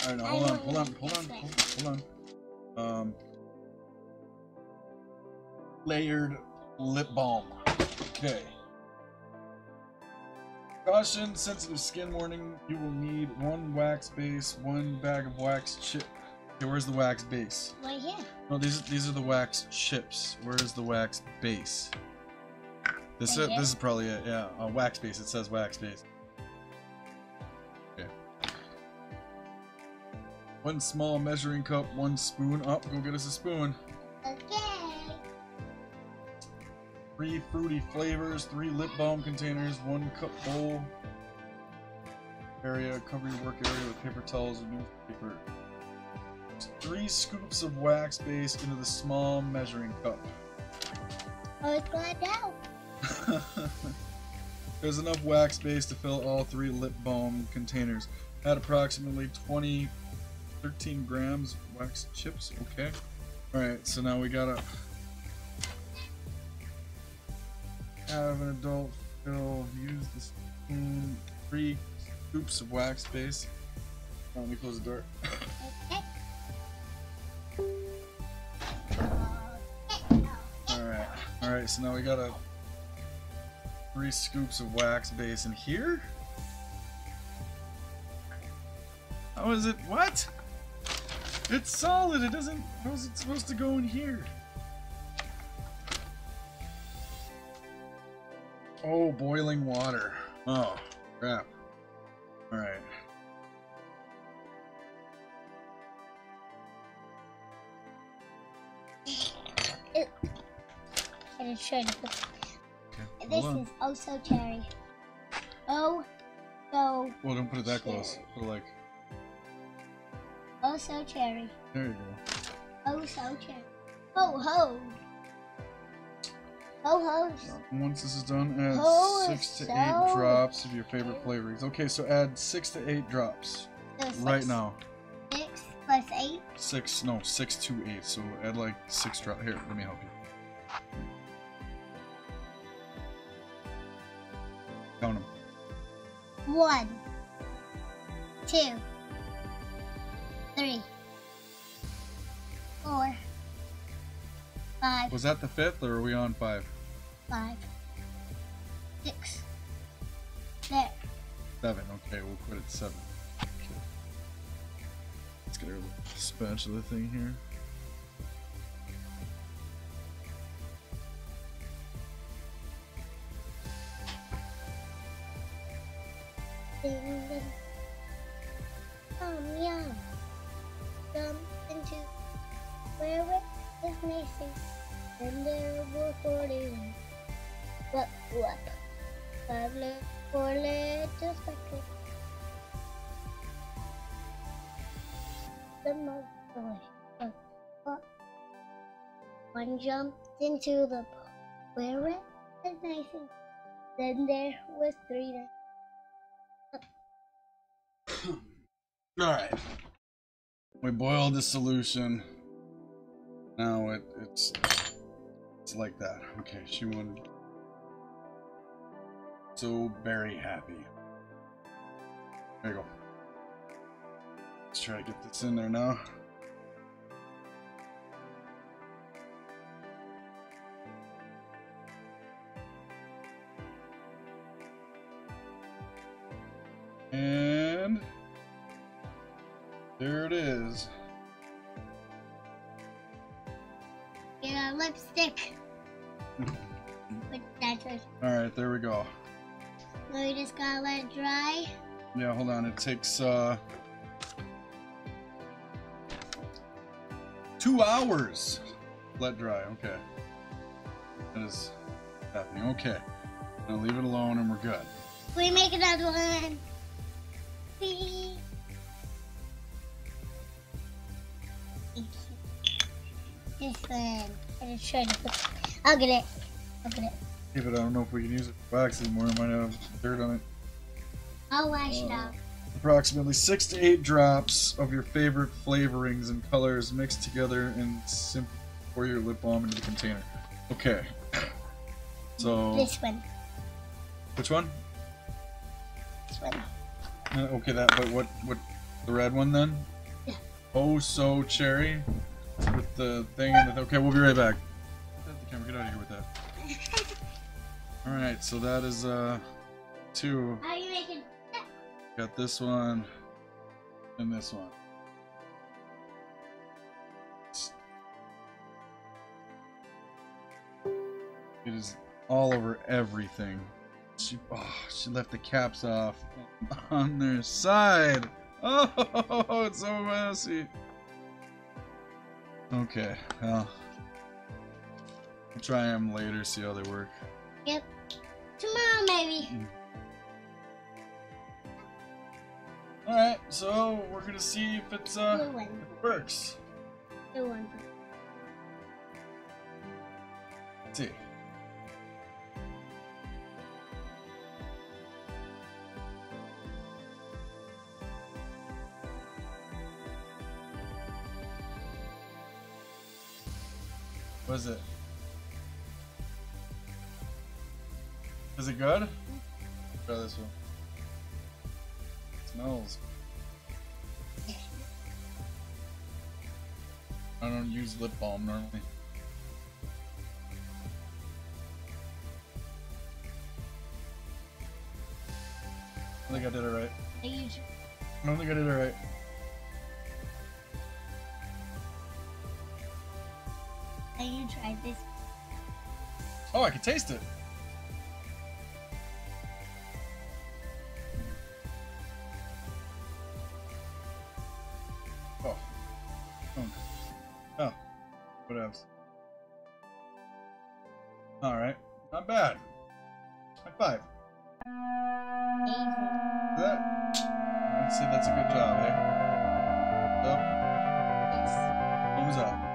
Alright, now hold on. Layered lip balm. Okay. Caution, sensitive skin warning. You will need 1 wax base, 1 bag of wax chip. Okay, where's the wax base? Right here. No, these are the wax chips. Where is the wax base? This is probably it. Yeah, wax base. It says wax base. Okay. 1 small measuring cup, 1 spoon. Oh, go get us a spoon. Okay. 3 fruity flavors, 3 lip balm containers, 1 cup bowl. Area, cover your work area with paper towels or newspaper. 3 scoops of wax base into the small measuring cup. Oh, it's going down. There's enough wax base to fill all 3 lip balm containers. Add approximately 13 grams wax chips. Okay. Alright, so now we gotta have an adult fill. Use the spoon. 3 scoops of wax base. Oh, let me close the door. Alright, so now we got 3 scoops of wax base in here? How is it? What? It's solid, it doesn't... How is it supposed to go in here? Oh, boiling water. Oh, crap. Alright. And it's shiny. Okay, This is oh so cherry. Oh so. Well, don't put it that close. Put it like. Oh so cherry. There you go. Oh so cherry. Ho ho. Ho ho. Once this is done, add Ho 6 to 8 drops of your favorite flavorings. Okay, so add 6 to 8 drops So right now. 6 plus 8. 6 to 8. So add like 6 drops. Here, let me help you. Count them. 1, 2, 3, 4, 5. Was that the 5th, or are we on 5? 5, 6. There. 7. Okay, we'll put it 7. Okay. Let's get our little spatula thing here. Yum. Jump into where it is missing. And there were 49. What? 5 left, 4 left, just like it. The most boy. What? 1 jumped into the pool where it is missing. Then there was 3 left. Alright. We boiled the solution. Now it's like that. Okay, she won. So very happy. There you go. Let's try to get this in there now. And there it is. Get a lipstick. With that first. Alright, there we go. So you just gotta let it dry. Yeah, hold on. It takes 2 hours. Let dry. Okay. That is happening. Okay. Now leave it alone and we're good. We make another one. Please. This one. I just tried to put. I'll get it. Yeah, but I don't know if we can use it for wax anymore. It might have dirt on it. I'll wash it out. Approximately 6 to 8 drops of your favorite flavorings and colors mixed together and simply pour your lip balm into the container. Okay. So. This one. Which one? This one. Okay, that. But what? The red one then? Oh so cherry with the thing in the. Okay, we'll be right back. Get out of here with that. All right, so that is 2. How are you making that? Got this one and this one. It is all over everything. She left the caps off on their side. Oh, it's so messy. Okay, well, we'll try them later, see how they work. Yep. Tomorrow, maybe. Alright, so we're gonna see if it's Blue one. if it works. Blue one. Let's see. What is it? Is it good? Try this one. It smells. I don't use lip balm normally. I think I did it right. I don't think I did it right. Have you tried this? Oh, I can taste it. Oh. Oh. What else? Alright. Not bad. High five. That? I'd say that's a good job, eh? Thumbs up. Yes. Thumbs up.